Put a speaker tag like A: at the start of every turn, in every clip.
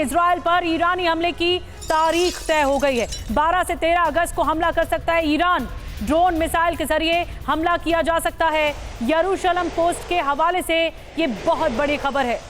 A: Israel पर ईरानी हमले की तारीख तय हो गई है। 12 से 13 अगस्त को हमला कर सकता है ईरान। ड्रोन मिसाइल के जरिए हमला किया जा सकता है। यरूशलेम पोस्ट के हवाले से ये बहुत बड़ी खबर है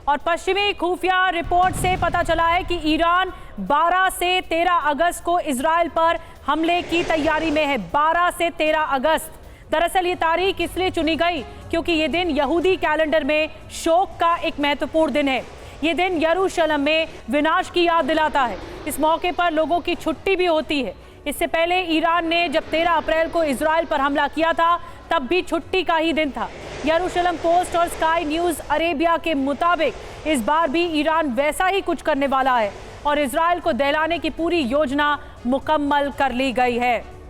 A: और पश्चिमी खुफिया रिपोर्ट से पता चला है कि ईरान 12 से 13 अगस्त को इजराइल पर हमले की तैयारी में है। 12 से 13 अगस्त। दरअसल ये तारीख इसलिए चुनी गई क्योंकि ये दिन यहूदी कैलेंडर में शोक का एक महत्वपूर्ण दिन है। ये दिन यरूशलेम में विनाश की याद दिलाता है। इस मौके पर लोगों की छुट्टी भी होती है। इससे पहले ईरान ने जब 13 अप्रैल को इजराइल पर हमला किया था तब भी छुट्टी का ही दिन था। यरूशलेम पोस्ट और स्काई न्यूज़ अरेबिया के मुताबिक इस बार भी ईरान वैसा ही कुछ करने वाला है और इजराइल को दहलाने की पूरी योजना मुकम्मल कर ली गई है।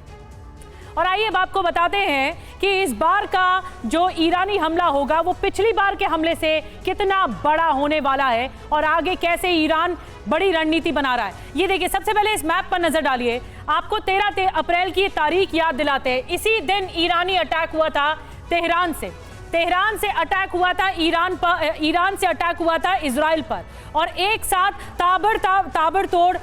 A: और आइए अब आपको बताते हैं कि इस बार का जो ईरानी हमला होगा वो पिछली बार के हमले से कितना बड़ा होने वाला है और आगे कैसे ईरान बड़ी रणनीति बना रहा है। ये देखिए, सबसे पहले इस मैप पर नजर डालिए। आपको 13 अप्रैल की तारीख याद दिलाते हैं। इसी दिन ईरानी अटैक हुआ था तेहरान से अटैक हुआ था ईरान से अटैक हुआ था इजराइल पर और एक साथ ताबड़तोड़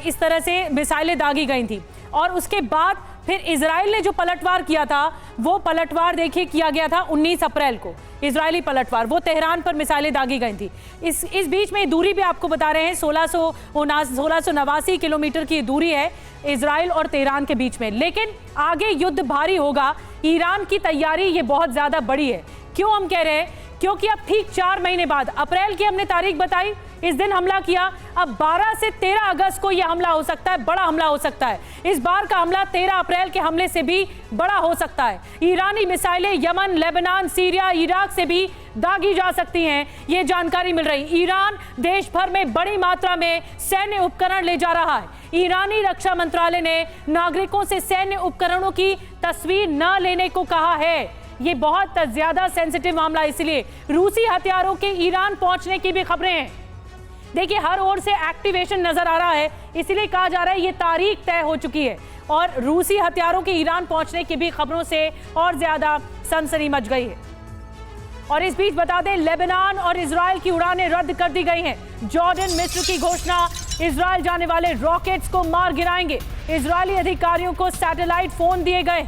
A: इस तरह से मिसाइलें दागी गई थी। और उसके बाद फिर इजराइल ने जो पलटवार किया था वो पलटवार देखिए किया गया था 19 अप्रैल को। इजरायली पलटवार, वो तेहरान पर मिसाइलें दागी गई थी। इस बीच में दूरी भी आपको बता रहे हैं, 1689 किलोमीटर की दूरी है इजराइल और तेहरान के बीच में। लेकिन आगे युद्ध भारी होगा। ईरान की तैयारी ये बहुत ज्यादा बड़ी है। क्यों हम कह रहे हैं? क्योंकि अब ठीक 4 महीने बाद, अप्रैल की हमने तारीख बताई, इस दिन हमला किया। अब 12 से 13 अगस्त को यह हमला हो सकता है, बड़ा हमला हो सकता है। इस बार का हमला 13 अप्रैल के हमले से भी बड़ा हो सकता है। ईरानी मिसाइलें यमन, लेबनान, सीरिया, इराक से भी दागी जा सकती हैं, ये जानकारी मिल रही। ईरान देश भर में बड़ी मात्रा में सैन्य उपकरण ले जा रहा है। ईरानी रक्षा मंत्रालय ने नागरिकों से सैन्य उपकरणों की तस्वीर न लेने को कहा है। ये बहुत ज्यादा सेंसिटिव मामला, इसलिए रूसी हथियारों के ईरान पहुंचने की भी खबरें हैं। देखिए, हर ओर से एक्टिवेशन नजर आ रहा है, इसलिए कहा जा रहा है ये तारीख तय हो चुकी है और रूसी हथियारों के ईरान पहुंचने की भी खबरों से और ज्यादा सनसनी मच गई है। और इस बीच बता दें, लेबनान और इजराइल की उड़ानें रद्द कर दी गई हैं। जॉर्डन मिस्र की घोषणा, इजराइल जाने वाले रॉकेट्स को मार गिराएंगे। इजरायली अधिकारियों को सैटेलाइट फोन दिए गए।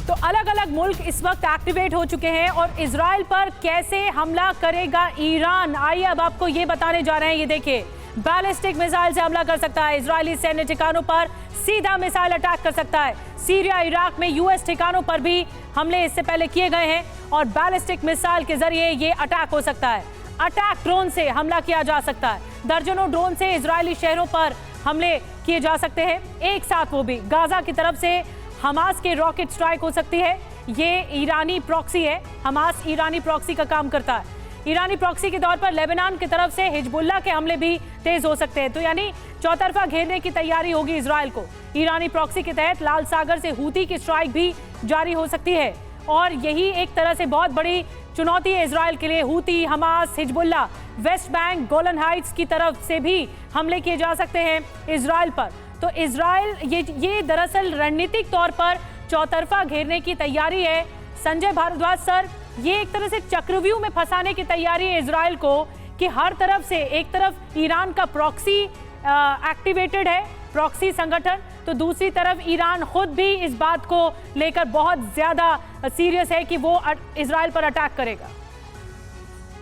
A: तो अलग अलग मुल्क इस वक्त एक्टिवेट हो चुके हैं और इजराइल पर कैसे हमला करेगा ईरान, आइए अब आपको ये बताने जा रहे हैं। ये देखिए, बैलिस्टिक मिसाइल से हमला कर सकता है। इजरायली सैन्य ठिकानों पर सीधा मिसाइल अटैक कर सकता है। सीरिया, इराक में यूएस ठिकानों पर भी हमले इससे पहले किए गए हैं और बैलिस्टिक मिसाइल के जरिए ये अटैक हो सकता है। अटैक ड्रोन से हमला किया जा सकता है। दर्जनों ड्रोन से इजरायली शहरों पर हमले किए जा सकते हैं एक साथ, वो भी गाजा की तरफ से। हमास के रॉकेट स्ट्राइक हो सकती है। ये ईरानी प्रॉक्सी है, हमास ईरानी प्रॉक्सी का काम करता है। ईरानी प्रॉक्सी के तौर पर लेबनान की तरफ से हिजबुल्लाह के हमले भी तेज हो सकते हैं। तो यानी चौतरफा घेरने की तैयारी होगी इजराइल को। ईरानी प्रॉक्सी के तहत लाल सागर से हूती की स्ट्राइक भी जारी हो सकती है और यही एक तरह से बहुत बड़ी चुनौती है इजराइल के लिए। Houthi, Hamas, Hezbollah, West Bank, Golan Heights की तरफ से भी हमले किए जा सकते हैं इजराइल पर। तो इजराइल ये दरअसल रणनीतिक तौर पर चौतरफा घेरने की तैयारी है। संजय भारद्वाज सर, ये एक तरह से चक्रव्यूह में फंसाने की तैयारी है इजराइल को कि हर तरफ से, एक तरफ ईरान का प्रॉक्सी एक्टिवेटेड है, प्रॉक्सी संगठन, तो दूसरी तरफ ईरान खुद भी इस बात को लेकर बहुत ज्यादा सीरियस है कि वो इजराइल पर अटैक करेगा।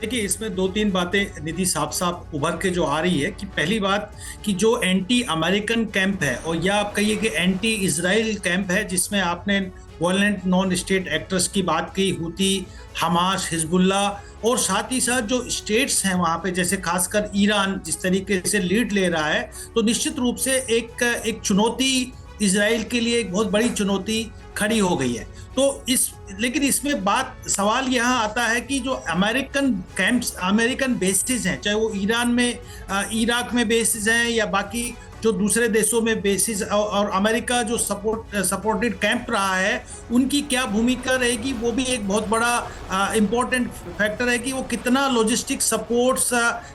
B: देखिए, इसमें 2-3 बातें निधि साफ साफ उभर के जो आ रही है कि पहली बात कि जो एंटी अमेरिकन कैंप है और या आप कहिए कि एंटी इजराइल कैंप है, जिसमें आपने वायलेंट नॉन स्टेट एक्टर्स की बात की, हूती, हमास, हिजबुल्लाह और साथ ही साथ जो स्टेट्स हैं वहाँ पे, जैसे खासकर ईरान जिस तरीके से लीड ले रहा है, तो निश्चित रूप से एक चुनौती इजराइल के लिए, एक बहुत बड़ी चुनौती खड़ी हो गई है। तो लेकिन इसमें सवाल यहाँ आता है कि जो अमेरिकन कैंप्स, अमेरिकन बेसिस हैं, चाहे वो ईरान में, इराक में बेसिस हैं या बाकी जो दूसरे देशों में बेसिस और अमेरिका जो सपोर्टेड कैंप रहा है, उनकी क्या भूमिका रहेगी, वो भी एक बहुत बड़ा इंपॉर्टेंट फैक्टर है कि वो कितना लॉजिस्टिक सपोर्ट्स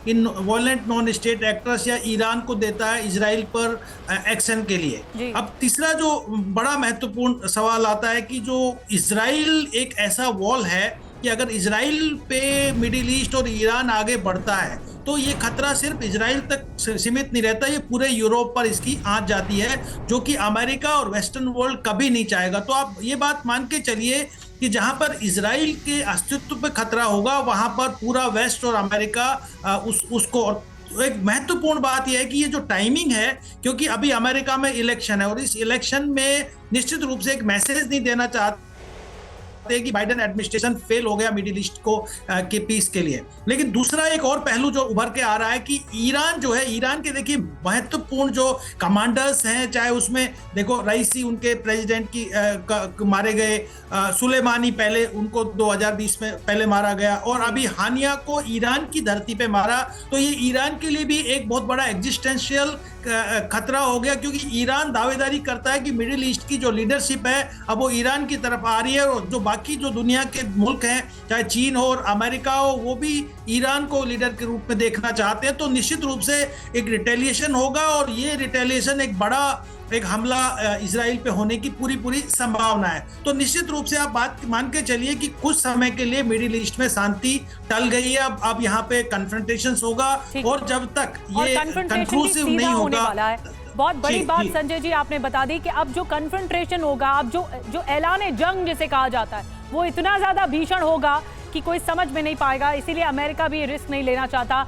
B: इन वॉयलेंट नॉन स्टेट एक्टर्स या ईरान को देता है इजराइल पर एक्शन के लिए। अब तीसरा जो बड़ा महत्वपूर्ण सवाल आता है कि जो इजराइल एक ऐसा वॉल है कि अगर इजराइल पे मिडिल ईस्ट और ईरान आगे बढ़ता है तो ये खतरा सिर्फ इजराइल तक सीमित नहीं रहता, ये पूरे यूरोप पर इसकी आंच जाती है, जो कि अमेरिका और वेस्टर्न वर्ल्ड कभी नहीं चाहेगा। तो आप ये बात मान के चलिए कि जहां पर इजराइल के अस्तित्व पे खतरा होगा, वहां पर पूरा वेस्ट और अमेरिका उसको। तो एक महत्वपूर्ण बात यह है कि ये जो टाइमिंग है, क्योंकि अभी अमेरिका में इलेक्शन है और इस इलेक्शन में निश्चित रूप से एक मैसेज नहीं देना चाहते कि बाइडेन एडमिनिस्ट्रेशन फेल हो गया मिडिल ईस्ट को के पीस के लिए। लेकिन दूसरा एक और पहलू जो उभर के आ रहा है कि ईरान जो है, ईरान के देखिए महत्वपूर्ण जो कमांडर्स हैं, चाहे उसमें देखो रईसी उनके प्रेसिडेंट की मारे गए, सुलेमानी पहले उनको 2020 में पहले मारा गया, और अभी हानिया को ईरान की धरती पे मारा। तो ये ईरान के लिए भी एक बहुत बड़ा एग्जिस्टेंशियल खतरा हो गया, क्योंकि ईरान दावेदारी करता है कि मिडिल ईस्ट की जो लीडरशिप है अब वो ईरान की तरफ आ रही है, और जो बाकी जो दुनिया के मुल्क हैं, चाहे चीन हो और अमेरिका हो, वो भी ईरान को लीडर के रूप में देखना चाहते हैं। तो निश्चित रूप से एक रिटेलिएशन होगा, और ये रिटेलिएशन एक बड़ा एक हमला इजराइल पे होने की पूरी संभावना है। तो निश्चित रूप से आप बात मान के चलिए कि कुछ समय के लिए मिडिल ईस्ट में शांति टल गई है, अब यहाँ पे कन्फ्रंटेशंस होगा, और जब तक ये कंक्लूसिव नहीं होगा।
A: बहुत बड़ी बात संजय जी आपने बता दी कि अब जो कन्फ्रंटेशन होगा, अब जो ऐलान जंग जिसे कहा जाता है, वो इतना ज्यादा भीषण होगा कि कोई समझ में नहीं पाएगा। इसीलिए अमेरिका भी रिस्क नहीं लेना चाहता।